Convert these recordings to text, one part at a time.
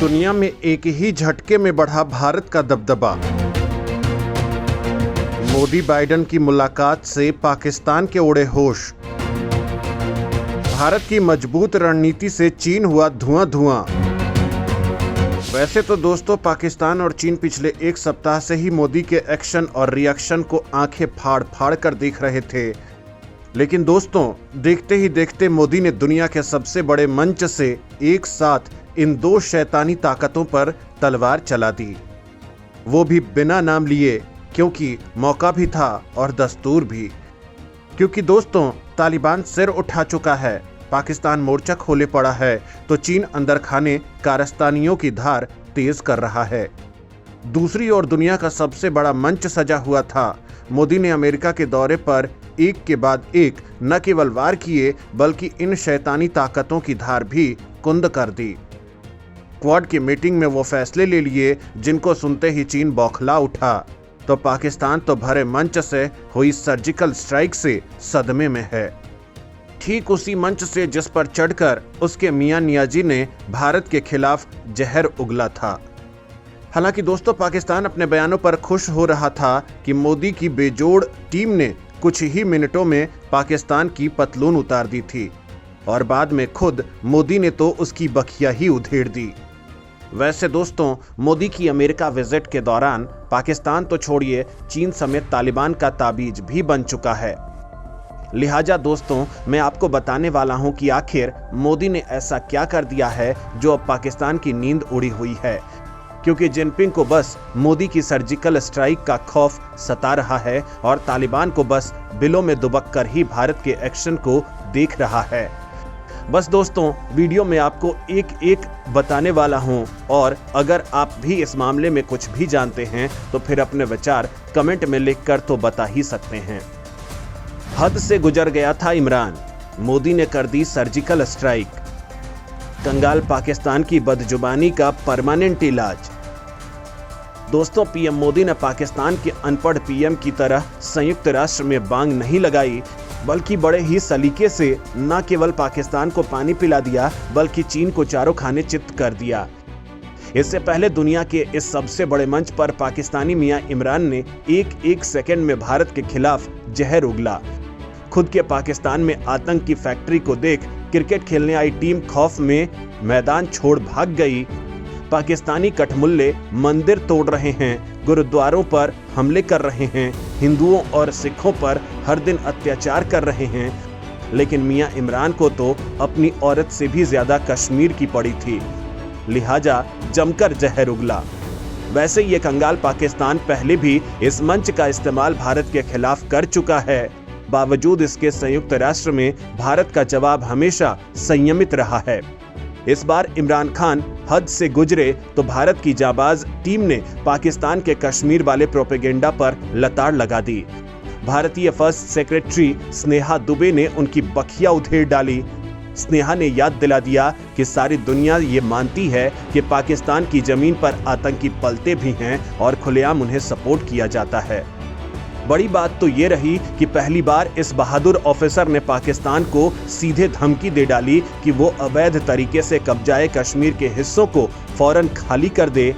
दुनिया में एक ही झटके में बढ़ा भारत का दबदबा। मोदी बाइडेन की मुलाकात से पाकिस्तान के उड़े होश। भारत की मजबूत रणनीति से चीन हुआ धुआं धुआं। वैसे तो दोस्तों, पाकिस्तान और चीन पिछले एक सप्ताह से ही मोदी के एक्शन और रिएक्शन को आंखें फाड़ फाड़ कर देख रहे थे। लेकिन दोस्तों, देखते ही देखते मोदी ने दुनिया के सबसे बड़े मंच से एक साथ इन दो शैतानी ताकतों पर तलवार चला दी, वो भी बिना नाम लिए, क्योंकि मौका भी था और दस्तूर भी। क्योंकि दोस्तों, तालिबान सिर उठा चुका है, पाकिस्तान मोर्चा खोले पड़ा है, तो चीन अंदर खाने कारस्तानियों की धार तेज कर रहा है। दूसरी ओर दुनिया का सबसे बड़ा मंच सजा हुआ था। मोदी ने अमेरिका के दौरे पर एक के बाद एक न केवल वार किए, बल्कि इन शैतानी ताकतों की धार भी कुंद कर दी। क्वाड की मीटिंग में वो फैसले ले लिए जिनको सुनते ही चीन बौखला उठा, तो पाकिस्तान तो भरे मंच से हुई सर्जिकल स्ट्राइक से सदमे में है। ठीक उसी मंच से जिस पर चढ़कर उसके मियां नियाजी ने भारत के खिलाफ जहर उगला था। हालांकि दोस्तों, पाकिस्तान अपने बयानों पर खुश हो रहा था कि मोदी की बेजोड़ टीम ने कुछ ही मिनटों में पाकिस्तान की पतलून उतार दी थी, और बाद में खुद मोदी ने तो उसकी बखिया ही उधेड़ दी। वैसे दोस्तों, मोदी की अमेरिका विजिट के दौरान पाकिस्तान तो छोड़िए, चीन समेत तालिबान का ताबीज भी बन चुका है। लिहाजा दोस्तों, मैं आपको बताने वाला हूं कि आखिर मोदी ने ऐसा क्या कर दिया है जो अब पाकिस्तान की नींद उड़ी हुई है। क्योंकि जिनपिंग को बस मोदी की सर्जिकल स्ट्राइक का खौफ सता रहा है और तालिबान को बस बिलों में दुबक कर ही भारत के एक्शन को देख रहा है। बस दोस्तों, वीडियो में आपको एक एक बताने वाला हूं, और अगर आप भी इस मामले में कुछ भी जानते हैं तो फिर अपने विचार कमेंट में लिखकर तो बता ही सकते हैं। हद से गुजर गया था इमरान, मोदी ने कर दी सर्जिकल स्ट्राइक। कंगाल पाकिस्तान की बदजुबानी का परमानेंट इलाज। दोस्तों, पीएम मोदी ने पाकिस्तान के अनपढ़ पीएम की तरह संयुक्त राष्ट्र में बांग नहीं लगाई, बल्कि बड़े ही सलीके से न केवल पाकिस्तान को पानी पिला दिया, बल्कि चीन को चारों खाने चित्त कर दिया। इससे पहले दुनिया के इस सबसे बड़े मंच पर पाकिस्तानी मियां इमरान ने एक सेकंड में भारत के खिलाफ जहर उगला। खुद के पाकिस्तान में आतंक की फैक्ट्री को देख क्रिकेट खेलने आई टीम खौफ में मैदान छोड़ भाग गई। पाकिस्तानी कठमुल्ले मंदिर तोड़ रहे हैं, गुरुद्वारों पर हमले कर रहे हैं, हिंदुओं और सिखों पर हर दिन अत्याचार कर रहे हैं। लेकिन मियां इमरान को तो अपनी औरत से भी ज्यादा कश्मीर की पड़ी थी, लिहाजा जमकर जहर उगला। वैसे ये कंगाल पाकिस्तान पहले भी इस मंच का इस्तेमाल भारत के खिलाफ कर चुका है। बावजूद इसके संयुक्त राष्ट्र में भारत का जवाब हमेशा संयमित रहा है। इस बार इमरान खान हद से गुजरे तो भारत की जाबाज टीम ने पाकिस्तान के कश्मीर वाले प्रोपेगेंडा पर लताड़ लगा दी। भारतीय फर्स्ट सेक्रेटरी स्नेहा दुबे ने उनकी बखिया उधेड़ डाली। स्नेहा ने याद दिला दिया कि सारी दुनिया ये मानती है कि पाकिस्तान की जमीन पर आतंकी पलते भी हैं और खुलेआम उन्हें सपोर्ट किया जाता है। बड़ी बात तो ये रही कि पहली बार इस बहादुर ऑफिसर ने पाकिस्तान को सीधे धमकी दे डाली कि वो अवैध तरीके से कब्जाए कश्मीर के हिस्सों को फौरन खाली कर दे।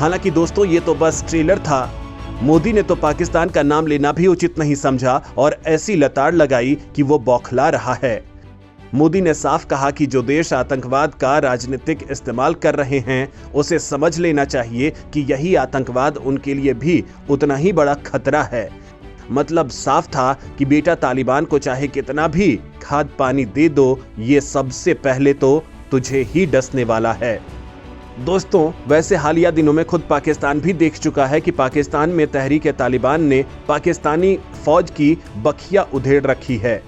हालांकि दोस्तों, ये तो बस ट्रेलर था। मोदी ने तो पाकिस्तान का नाम लेना भी उचित नहीं समझा और ऐसी लताड़ लगाई कि वो बौखला रहा है। मोदी ने साफ कहा कि जो देश आतंकवाद का राजनीतिक इस्तेमाल कर रहे हैं, उसे समझ लेना चाहिए कि यही आतंकवाद उनके लिए भी उतना ही बड़ा खतरा है। मतलब साफ था कि बेटा, तालिबान को चाहे कितना भी खाद पानी दे दो, ये सबसे पहले तो तुझे ही डसने वाला है। दोस्तों, वैसे हालिया दिनों में खुद पाकिस्तान भी देख चुका है कि पाकिस्तान में तहरीक-ए-तालिबान ने पाकिस्तानी फौज की बखिया उधेड़ रखी है,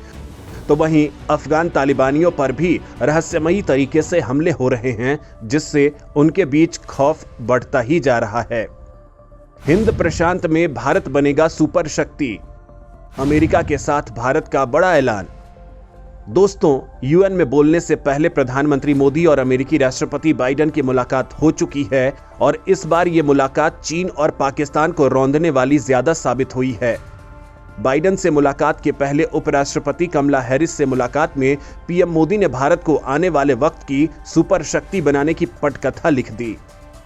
तो वहीं अफगान तालिबानियों पर भी रहस्यमयी तरीके से हमले हो रहे हैं, जिससे उनके बीच खौफ बढ़ता ही जा रहा है। हिंद प्रशांत में भारत बनेगा सुपर शक्ति, अमेरिका के साथ भारत का बड़ा ऐलान। दोस्तों, यूएन में बोलने से पहले प्रधानमंत्री मोदी और अमेरिकी राष्ट्रपति बाइडेन की मुलाकात हो चुकी है, और इस बार ये मुलाकात चीन और पाकिस्तान को रौंदने वाली ज्यादा साबित हुई है। बाइडेन से मुलाकात के पहले उपराष्ट्रपति कमला हैरिस से मुलाकात में पीएम मोदी ने भारत को आने वाले वक्त की सुपर शक्ति बनाने की पटकथा लिख दी,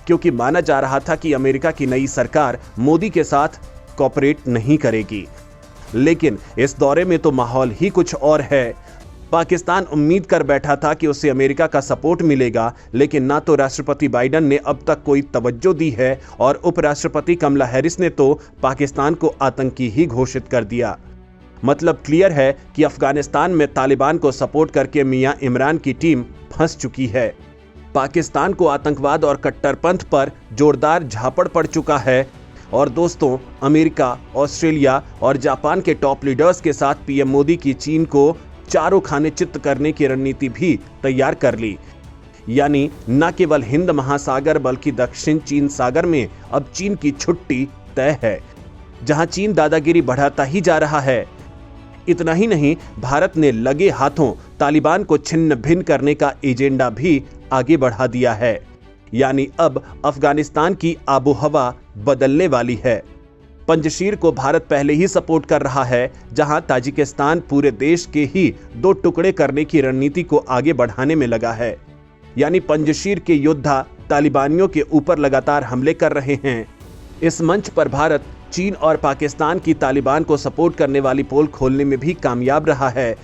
क्योंकि माना जा रहा था कि अमेरिका की नई सरकार मोदी के साथ कोऑपरेट नहीं करेगी। लेकिन इस दौरे में तो माहौल ही कुछ और है। पाकिस्तान उम्मीद कर बैठा था कि उसे अमेरिका का सपोर्ट मिलेगा, लेकिन ना तो राष्ट्रपति बाइडेन ने अब तक कोई तवज्जो दी है और उपराष्ट्रपति कमला हैरिस ने तो पाकिस्तान को आतंकी ही घोषित कर दिया। मतलब क्लियर है कि अफगानिस्तान में तालिबान को सपोर्ट करके मियां इमरान की टीम फंस चुकी है। पाकिस्तान को आतंकवाद और कट्टरपंथ पर जोरदार झापड़ पड़ चुका है। और दोस्तों, अमेरिका, ऑस्ट्रेलिया और जापान के टॉप लीडर्स के साथ पीएम मोदी की चीन को चारों खाने चित्त करने की रणनीति भी तैयार कर ली। यानी न केवल हिंद महासागर बल्कि दक्षिण चीन सागर में अब चीन की छुट्टी तय है, जहां चीन दादागिरी बढ़ाता ही जा रहा है। इतना ही नहीं, भारत ने लगे हाथों तालिबान को छिन्न भिन्न करने का एजेंडा भी आगे बढ़ा दिया है। यानी अब अफगानिस्तान की आबोहवा बदलने वाली है। पंजशीर को भारत पहले ही सपोर्ट कर रहा है, जहां ताजिकिस्तान पूरे देश के ही 2 टुकड़े करने की रणनीति को आगे बढ़ाने में लगा है। यानी पंजशीर के योद्धा तालिबानियों के ऊपर लगातार हमले कर रहे हैं। इस मंच पर भारत चीन और पाकिस्तान की तालिबान को सपोर्ट करने वाली पोल खोलने में भी कामयाब रहा है,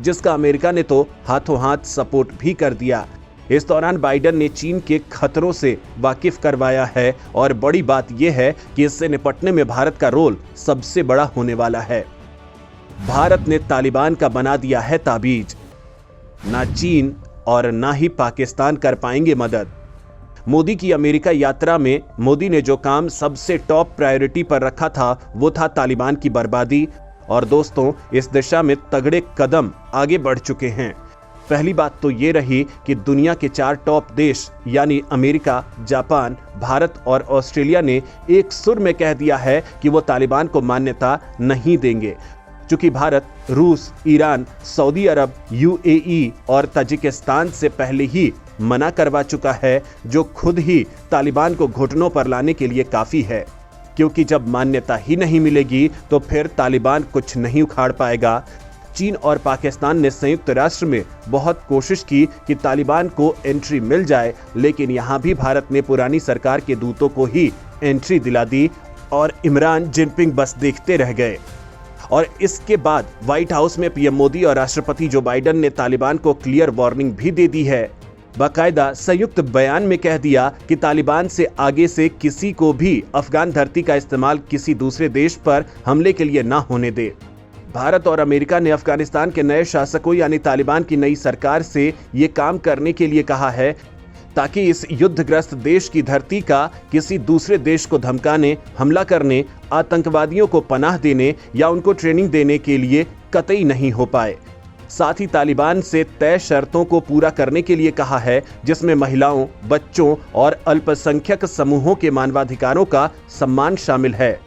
जिसका अमेरिका ने तो हाथों हाथ सपोर्ट भी कर दिया। इस दौरान बाइडेन ने चीन के खतरों से वाकिफ करवाया है और बड़ी बात यह है कि इससे निपटने में भारत का रोल सबसे बड़ा होने वाला है। भारत ने तालिबान का बना दिया है ताबीज। ना चीन और ना ही पाकिस्तान कर पाएंगे मदद। मोदी की अमेरिका यात्रा में मोदी ने जो काम सबसे टॉप प्रायोरिटी पर रखा था वो था तालिबान की बर्बादी। और दोस्तों, इस दिशा में तगड़े कदम आगे बढ़ चुके हैं। पहली बात तो ये रही कि दुनिया के 4 टॉप देश यानी अमेरिका, जापान, भारत और ऑस्ट्रेलिया ने एक सुर में कह दिया है कि वो तालिबान को मान्यता नहीं देंगे। चूंकि भारत, रूस, ईरान, सऊदी अरब, यूएई और ताजिकिस्तान से पहले ही मना करवा चुका है, जो खुद ही तालिबान को घुटनों पर लाने के लिए काफी है। क्योंकि जब मान्यता ही नहीं मिलेगी तो फिर तालिबान कुछ नहीं उखाड़ पाएगा। चीन और पाकिस्तान ने संयुक्त राष्ट्र में बहुत कोशिश की कि तालिबान को एंट्री मिल जाए, लेकिन यहां भी भारत ने पुरानी सरकार के दूतों को ही एंट्री दिला दी और इमरान जिनपिंग बस देखते रह गए। और इसके बाद व्हाइट हाउस में पीएम मोदी और राष्ट्रपति जो बाइडेन ने तालिबान को क्लियर वार्निंग भी दे दी है। बाकायदा संयुक्त बयान में कह दिया कि तालिबान से आगे से किसी को भी अफगान धरती का इस्तेमाल किसी दूसरे देश पर हमले के लिए ना होने दे। भारत और अमेरिका ने अफगानिस्तान के नए शासकों यानी तालिबान की नई सरकार से ये काम करने के लिए कहा है, ताकि इस युद्धग्रस्त देश की धरती का किसी दूसरे देश को धमकाने, हमला करने, आतंकवादियों को पनाह देने या उनको ट्रेनिंग देने के लिए कतई नहीं हो पाए। साथ ही तालिबान से तय शर्तों को पूरा करने के लिए कहा है, जिसमें महिलाओं, बच्चों और अल्पसंख्यक समूहों के मानवाधिकारों का सम्मान शामिल है।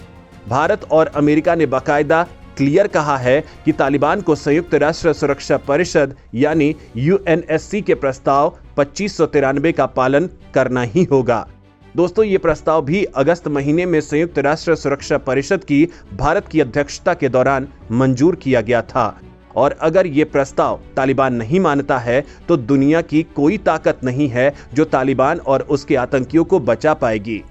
भारत और अमेरिका ने बाकायदा क्लियर कहा है कि तालिबान को संयुक्त राष्ट्र सुरक्षा परिषद यानी यूएनएससी के प्रस्ताव 2593 का पालन करना ही होगा। दोस्तों, ये प्रस्ताव भी अगस्त महीने में संयुक्त राष्ट्र सुरक्षा परिषद की भारत की अध्यक्षता के दौरान मंजूर किया गया था। और अगर ये प्रस्ताव तालिबान नहीं मानता है तो दुनिया की कोई ताकत नहीं है जो तालिबान और उसके आतंकियों को बचा पाएगी।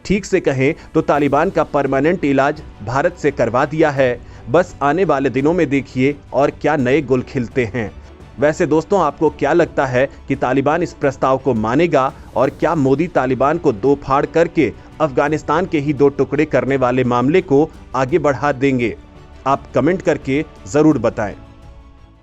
ठीक से कहें तो तालिबान का परमानेंट इलाज भारत से करवा दिया है। बस आने वाले दिनों में देखिए और क्या नए गुल खिलते हैं। वैसे दोस्तों, आपको क्या लगता है कि तालिबान इस प्रस्ताव को मानेगा और क्या मोदी तालिबान को 2 फाड़ करके अफगानिस्तान के ही 2 टुकड़े करने वाले मामले को आगे बढ़ा देंगे? आप कमेंट करके जरूर बताएं।